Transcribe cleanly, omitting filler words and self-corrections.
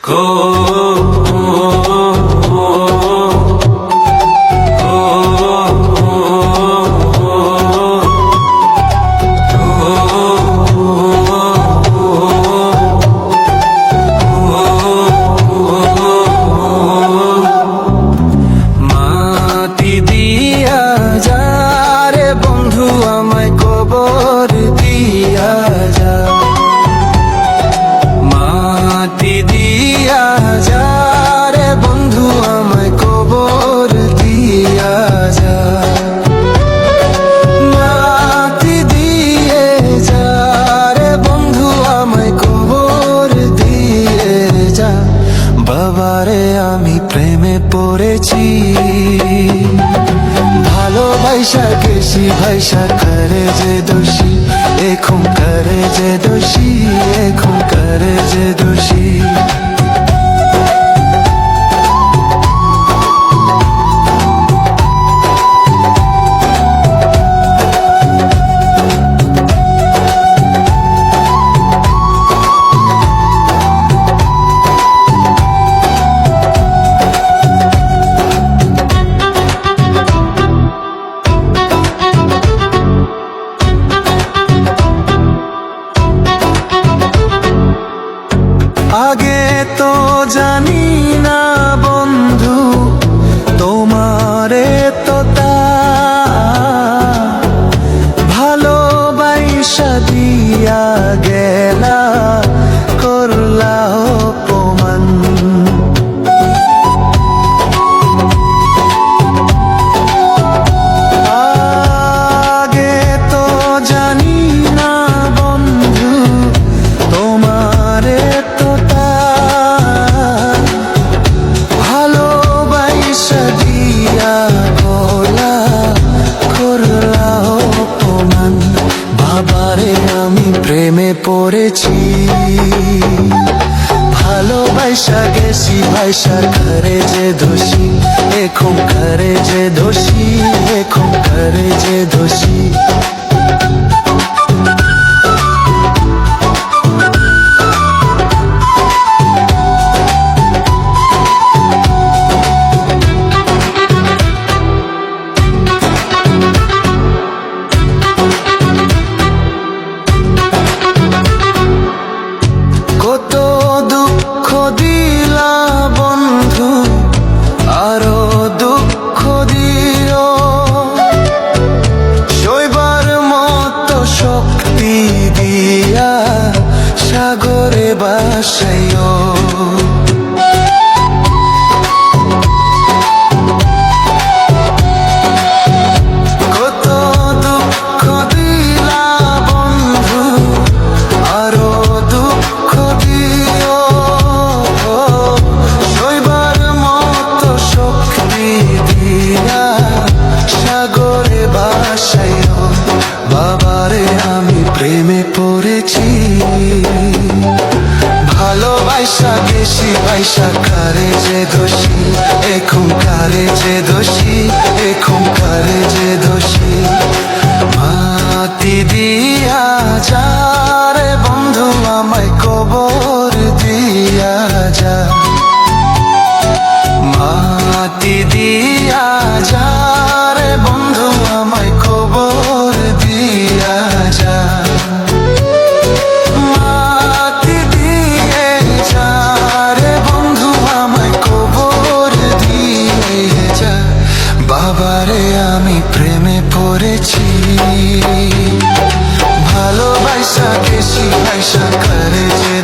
মাটি দিয়া যা রে বন্ধু আমায় কবর দিয়া যা, মাটি দিয়া যা রে বন্ধু আমায় কবর দিয়া যা, মাটি দিয়ে যা রে বন্ধু আমায় কবর দিয়ে যা। বাবারে আমি প্রেমে পড়েছি, ভালোবাসা গেছি ভাইসা করে যে দোষী, এখন করে যে দোষী, এখন করে যে দোষী। আগে তো জানি না বন্ধু তোমারে তো তা ভালোবাসা দিয়া গেলা করলা অপমান। আগে তো জানি না বন্ধু তোমারে তো ভালোবাসা দিয়া গলা করলা অপমান। বাবারে আমি প্রেমে পড়েছি, ভালোবাসা গেছি ভাইসা করে যে দোষী, এখন করে যে দোষী, এখন করে যে দোষী। কত দুঃখ দিলা বন্ধু আরো দুঃখ দিও, সইবার মতো শক্তি দিয়া সাগরে বাসাইও। কত দুঃখ দিলা বন্ধু আরো দুঃখ দিও, সইবার মতো শক্তি দিয়া সাগরে বাসাইও। বাবারে আমি প্রেমে পড়েছি, ভালোবাসা গেছি ভাইসা করে যে দোষী, এখন করে যে দোষী, এখন করে যে দোষী। মাটি দিয়া যা রে বন্ধু আমায় কবর দিয়া যা, মাটি দিয়া যা রে বন্ধু আমায় কবর দিয়া যা, মাটি দিয়ে যা রে বন্ধু আমায় কবর দিয়ে যা। বাবারে আমি প্রেমে পড়েছি, ভালোবাসা গেছি ভাইসা করে যে